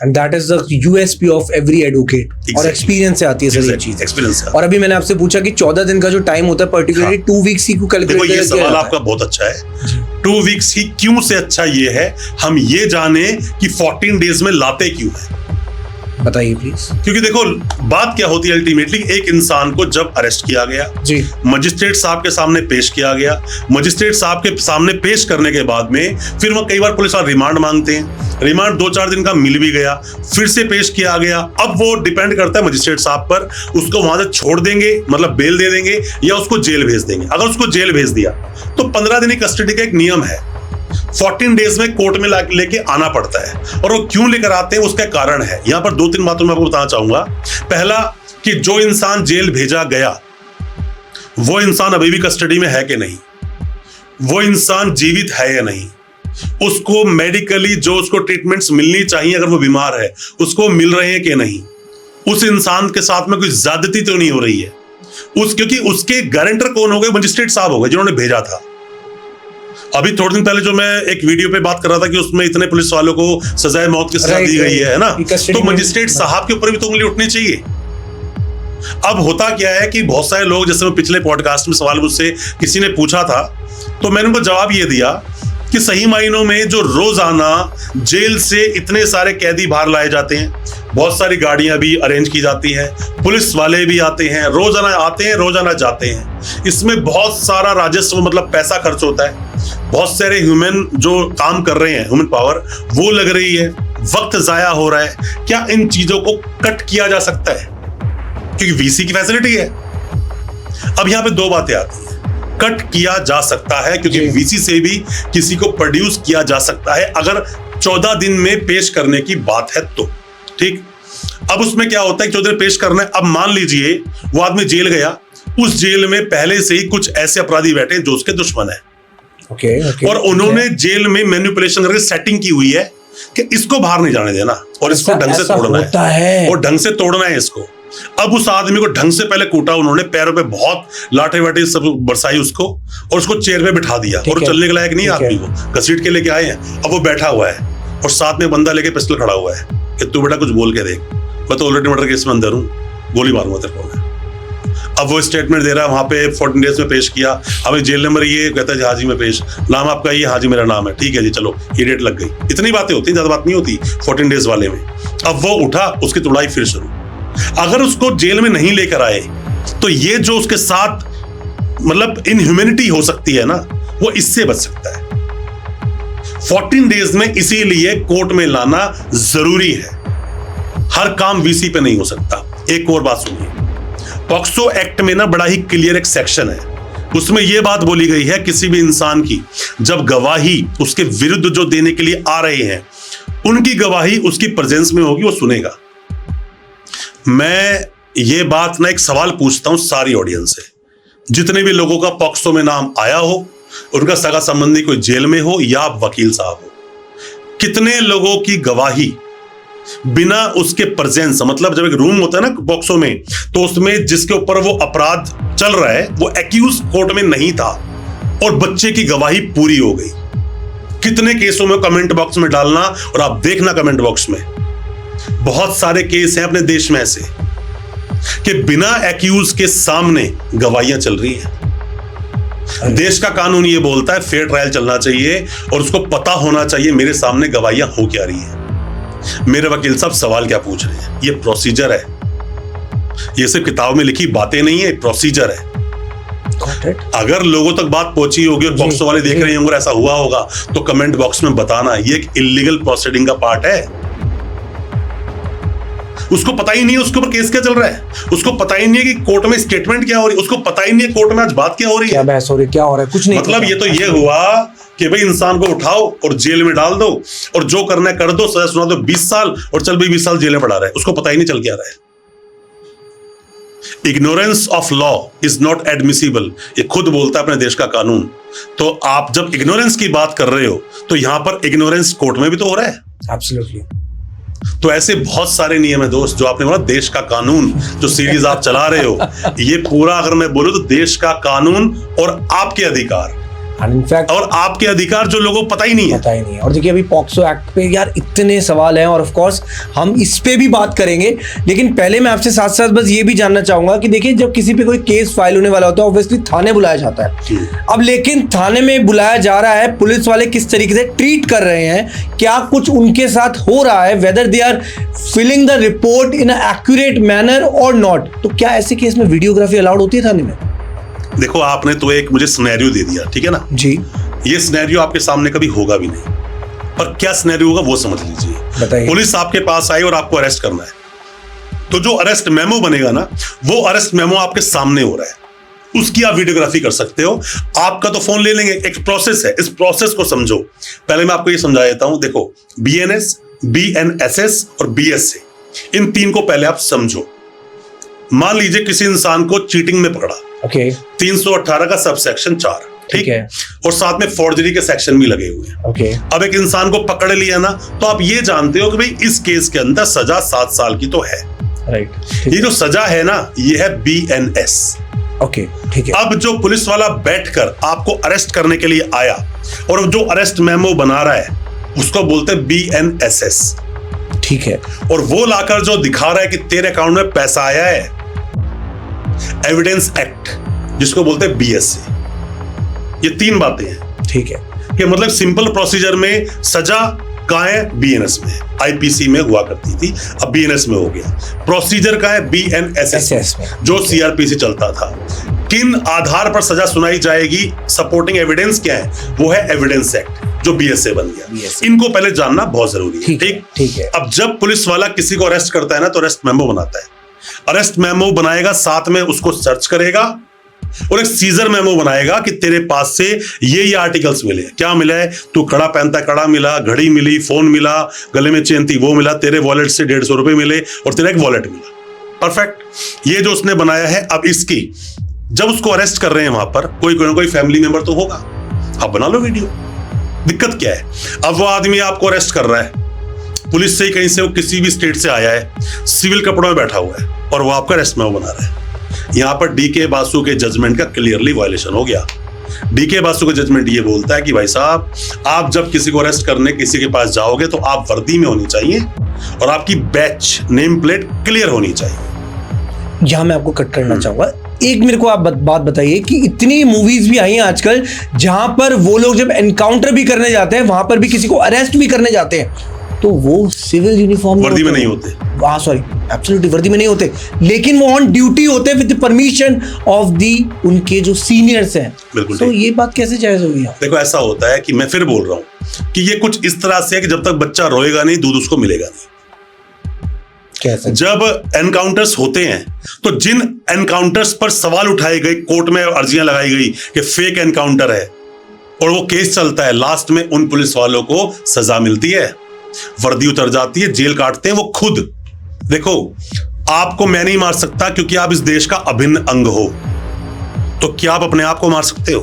And that is the USP of every advocate. और experience से आती है सर ये चीज, एक्सपीरियंस। और अभी मैंने आपसे पूछा कि 14 दिन का जो टाइम होता है पर्टिकुलरली 2 वीक्स ही को कैलकुलेट देखो, ये सवाल आपका बहुत अच्छा है। 2 वीक्स ही क्यों से अच्छा ये है, हम ये जाने कि 14 डेज में लाते क्यों है। बताइए प्लीज। क्योंकि देखो बात क्या होती है, अल्टीमेटली एक इंसान को जब अरेस्ट किया गया जी, मजिस्ट्रेट साहब के सामने पेश किया गया, मजिस्ट्रेट साहब के सामने पेश करने के बाद में फिर वो कई बार पुलिस वाले रिमांड मांगते हैं, रिमांड 2-4 दिन का मिल भी गया, फिर से पेश किया गया। अब वो डिपेंड करता है मजिस्ट्रेट साहब पर, उसको वहां से छोड़ देंगे, मतलब बेल दे देंगे, या उसको जेल भेज देंगे। अगर उसको जेल भेज दिया तो 15 दिन की कस्टडी का एक नियम है, 14 डेज में कोर्ट में लेके आना पड़ता है। और वो क्यों लेकर आते हैं उसका कारण है। यहां पर 2-3 बातों में आपको बताना चाहूंगा। पहला कि जो इंसान जेल भेजा गया वो इंसान अभी भी कस्टडी में है कि नहीं, वो इंसान जीवित है या नहीं, उसको मेडिकली जो उसको ट्रीटमेंट्स मिलनी चाहिए अगर वो बीमार है उसको मिल रहे हैं कि नहीं, उस इंसान के साथ में कोई ज्यादती तो नहीं हो रही है। क्योंकि उसके गारंटर कौन हो गए, मजिस्ट्रेट साहब हो गए जिन्होंने भेजा था। अभी थोड़े दिन पहले जो मैं एक वीडियो पे बात कर रहा था कि उसमें इतने पुलिस वालों को सजाए मौत की सजा दी गई है ना, तो मजिस्ट्रेट साहब के ऊपर भी तो उंगली उठनी चाहिए। अब होता क्या है कि बहुत सारे लोग, जैसे मैं पिछले पॉडकास्ट में सवाल मुझसे किसी ने पूछा था तो मैंने उनको जवाब ये दिया कि सही मायनों में जो रोजाना जेल से इतने सारे कैदी बाहर लाए जाते हैं, बहुत सारी गाड़ियां भी अरेंज की जाती हैं, पुलिस वाले भी आते हैं, रोजाना आते हैं, रोजाना जाते हैं, इसमें बहुत सारा राजस्व मतलब पैसा खर्च होता है, बहुत सारे ह्यूमन जो काम कर रहे हैं, ह्यूमन पावर वो लग रही है, वक्त जाया हो रहा है। क्या इन चीजों को कट किया जा सकता है? क्योंकि वीसी की फैसिलिटी है। अब यहां पे 2 बातें आती हैं। कट किया जा सकता है क्योंकि वीसी से भी किसी को प्रोड्यूस किया जा सकता है अगर 14 दिन में पेश करने की बात है तो, ठीक। अब उसमें क्या होता है, 14 दिन पेश करना है। अब मान लीजिए वो आदमी जेल गया, उस जेल में पहले से ही कुछ ऐसे अपराधी बैठे जो उसके दुश्मन है, और उन्होंने जेल में मैनिपुलेशन करके सेटिंग की हुई है कि इसको बाहर नहीं जाने देना और इसको ढंग से तोड़ना है और ढंग से तोड़ना है इसको। अब उस आदमी को ढंग से पहले कूटा उन्होंने, पैरों पे बहुत लाठे वाटे सब बरसाई उसको, और उसको चेयर पे बिठा दिया, और चलने के लायक नहीं आदमी को घसीट के लेके आए हैं। अब वो बैठा हुआ है और साथ में बंदा लेके पिस्टल खड़ा हुआ है कि तू बेटा कुछ बोल के देख, मैं तो ऑलरेडी मर्डर केस में अंदर हूँ, गोली मारूंगा तेरे को। अब वो स्टेटमेंट दे रहा है वहां पे, 14 डेज में पेश किया, हमें जेल नंबर ये कहता है हाजी में पेश, नाम आपका ये, हाजी मेरा नाम है, ठीक है जी चलो, ये डेट लग गई। इतनी बातें होती, ज्यादा बात नहीं होती 14 डेज वाले में। अब वो उठा, उसकी तुड़ाई फिर शुरू। अगर उसको जेल में नहीं लेकर आए तो ये जो उसके साथ मतलब इनह्यूमैनिटी हो सकती है ना, वो इससे बच सकता है। 14 डेज में इसीलिए कोर्ट में लाना जरूरी है, हर काम वीसी पे नहीं हो सकता। एक और बात सुनिए, पॉक्सो एक्ट में ना बड़ा ही क्लियर एक सेक्शन है, उसमें यह बात बोली गई है किसी भी इंसान की जब गवाही उसके विरुद्ध जो देने के लिए आ रहे हैं उनकी गवाही उसकी प्रेजेंस में होगी, वो सुनेगा। मैं ये बात ना एक सवाल पूछता हूं सारी ऑडियंस से, जितने भी लोगों का पॉक्सो में नाम आया हो, उनका सगा संबंधी कोई जेल में हो या वकील साहब हो, कितने लोगों की गवाही बिना उसके प्रेजेंस, मतलब जब एक रूम होता है ना पॉक्सो में, तो उसमें जिसके ऊपर वो अपराध चल रहा है वो एक्यूज कोर्ट में नहीं था और बच्चे की गवाही पूरी हो गई। कितने केसों में कमेंट बॉक्स में डालना, और आप देखना कमेंट बॉक्स में बहुत सारे केस हैं अपने देश में ऐसे कि बिना एक्यूज के सामने गवाहियां चल रही हैं। देश का कानून ये बोलता है फेयर ट्रायल चलना चाहिए और उसको पता होना चाहिए मेरे सामने गवाहियां हो क्या रही हैं, मेरे वकील साहब सवाल क्या पूछ रहे हैं। ये प्रोसीजर है, ये सिर्फ किताब में लिखी बातें नहीं है, प्रोसीजर है। अगर लोगों तक बात पहुंची होगी और बॉक्स वाले देख रहे होंगे ऐसा हुआ होगा तो कमेंट बॉक्स में बताना। ये एक इलीगल प्रोसीडिंग का पार्ट है। उसको पता ही नहीं है उसके ऊपर केस क्या चल रहा है, उसको पता ही नहीं है कि कोर्ट में स्टेटमेंट क्या हो रही है, उसको पता ही नहीं है कोर्ट में आज बात क्या हो रही है, क्या बहस हो रही है, क्या हो रहा है, कुछ नहीं। मतलब ये तो ये हुआ कि भाई इंसान को उठाओ और जेल में डाल दो और जो करना है कर दो, सजा सुना दो 20 साल और चल भाई 20 साल जेल में पड़ा रहा है, उसको पता ही नहीं चल क्या रहा है। Ignorance of law is not admissible, ये खुद बोलता है अपने देश का कानून। तो आप जब इग्नोरेंस की बात कर रहे हो तो यहां पर इग्नोरेंस कोर्ट में भी तो हो रहा है। एब्सोल्युटली। तो ऐसे बहुत सारे नियम है दोस्त, जो आपने बोला देश का कानून, जो सीरीज आप चला रहे हो, ये पूरा अगर मैं बोलूं तो देश का कानून और आपके अधिकार, एंड इनफैक्ट और आपके अधिकार जो लोगों को पता ही नहीं है। पता ही नहीं है। और देखिए अभी पॉक्सो एक्ट पे यार इतने सवाल हैं और ऑफ कोर्स हम इस पे भी बात करेंगे, लेकिन पहले मैं आपसे साथ साथ बस ये भी जानना चाहूंगा कि देखिए जब किसी पे कोई केस फाइल होने वाला होता है ऑब्वियसली थाने बुलाया जाता है। अब लेकिन थाने में बुलाया जा रहा है, पुलिस वाले किस तरीके से ट्रीट कर रहे हैं, क्या कुछ उनके साथ हो रहा है, whether they are filling the report in accurate manner और नॉट, तो क्या ऐसे केस में वीडियोग्राफी अलाउड होती है थाने में? देखो आपने तो एक मुझे सिनेरियो दे दिया, ठीक है ना जी। ये सिनेरियो आपके सामने कभी होगा भी नहीं, पर क्या सिनेरियो होगा वो समझ लीजिए। बताइए। पुलिस आपके पास आई और आपको अरेस्ट करना है, तो जो अरेस्ट मेमो बनेगा ना, वो अरेस्ट मेमो आपके सामने हो रहा है, उसकी आप वीडियोग्राफी कर सकते हो। आपका तो फोन ले लेंगे, एक प्रोसेस है, इस प्रोसेस को समझो। पहले मैं आपको ये समझा देता हूं। देखो BNS, BNSS और BSA, इन तीन को पहले आप समझो। मान लीजिए किसी इंसान को चीटिंग में पकड़ा, ओके 318 का सबसेक्शन 4, ठीक है, और साथ में फोर्जरी के सेक्शन भी लगे हुए हैं। ओके अब एक इंसान को पकड़ लिया ना, तो आप ये जानते हो कि भाई इस केस के अंदर सजा 7 साल की तो है, राइट। ये जो सजा है ना, ये है BNS। ओके ठीक है। अब जो पुलिस वाला बैठकर आपको अरेस्ट करने के लिए आया और जो अरेस्ट मेमो बना रहा है उसको बोलते हैं BNSS, ठीक है। और वो लाकर जो दिखा रहा है कि तेरे अकाउंट में पैसा आया है, एविडेंस एक्ट, जिसको बोलते हैं BSA। ये तीन बातें हैं, ठीक है। कि मतलब सिंपल प्रोसीजर में सजा कहाँ है? BNS में, IPC में हुआ करती थी, अब BNS में हो गया। प्रोसीजर का है BNSS में, जो CRP से चलता था। किन आधार पर सजा सुनाई जाएगी, सपोर्टिंग एविडेंस क्या है, वो है एविडेंस एक्ट, जो BSA बन गया। इनको पहले जानना बहुत जरूरी है, ठीक है। अब जब पुलिस वाला किसी को अरेस्ट करता है ना, तो अरेस्ट मेमो बनाता है। अरेस्ट मेमो बनाएगा, साथ में उसको सर्च करेगा और एक सीजर मेमो बनाएगा कि तेरे पास से ये आर्टिकल्स मिले। क्या मिला है? तू कड़ा पहनता, कड़ा मिला, घड़ी मिली, फोन मिला, गले में चेन थी वो मिला, तेरे वॉलेट से 150 रुपए मिले और तेरा एक वॉलेट मिला। परफेक्ट। ये जो उसने बनाया है, अब इसकी जब उसको अरेस्ट कर रहे हैं वहां पर कोई ना कोई फैमिली मेंबर तो होगा, आप बना लो वीडियो। दिक्कत क्या है? अब वो आदमी आपको अरेस्ट कर रहा है, पुलिस से ही कहीं से, वो किसी भी स्टेट से आया है, सिविल कपड़ों में बैठा हुआ है और वो आपका अरेस्ट मेमो बना रहा है। यहां पर DK बासु के जजमेंट का क्लियरली वायलेशन हो गया। DK बासु का जजमेंट ये बोलता है कि भाई साहब, आप जब किसी को अरेस्ट करने किसी के पास जाओगे तो आप वर्दी में होनी चाहिए और आपकी बैच नेम प्लेट क्लियर होनी चाहिए। यहां मैं आपको कट करना चाहूंगा। एक मेरे को आप बात बताइए कि इतनी मूवीज भी आई हैं आजकल जहां पर वो लोग जब एनकाउंटर भी करने जाते हैं, वहां पर भी किसी को अरेस्ट भी करने जाते हैं, तो वो सिविल यूनिफॉर्म वर्दी में नहीं होते। हाँ सॉरी, एब्सोल्युटली वर्दी में नहीं होते, लेकिन वो ऑन ड्यूटी होते हैं विद परमिशन ऑफ दी उनके जो सीनियर्स हैं। बिल्कुल। तो ये बात कैसे जायज होगी? देखो ऐसा होता है कि मैं फिर बोल रहा हूं कि ये कुछ इस तरह से है कि जब तक बच्चा रोएगा नहीं, दूध उसको मिलेगा नहीं। कैसे? जब एनकाउंटर्स होते हैं तो जिन एनकाउंटर्स पर सवाल उठाए गए, कोर्ट में अर्जियां लगाई गई कि फेक एनकाउंटर है और वो केस चलता है, लास्ट में उन पुलिस वालों को सजा मिलती है, वर्दी उतर जाती है, जेल काटते हैं वो खुद। देखो, आपको मैं नहीं मार सकता क्योंकि आप इस देश का अभिन्न अंग हो, तो क्या आप अपने आप को मार सकते हो?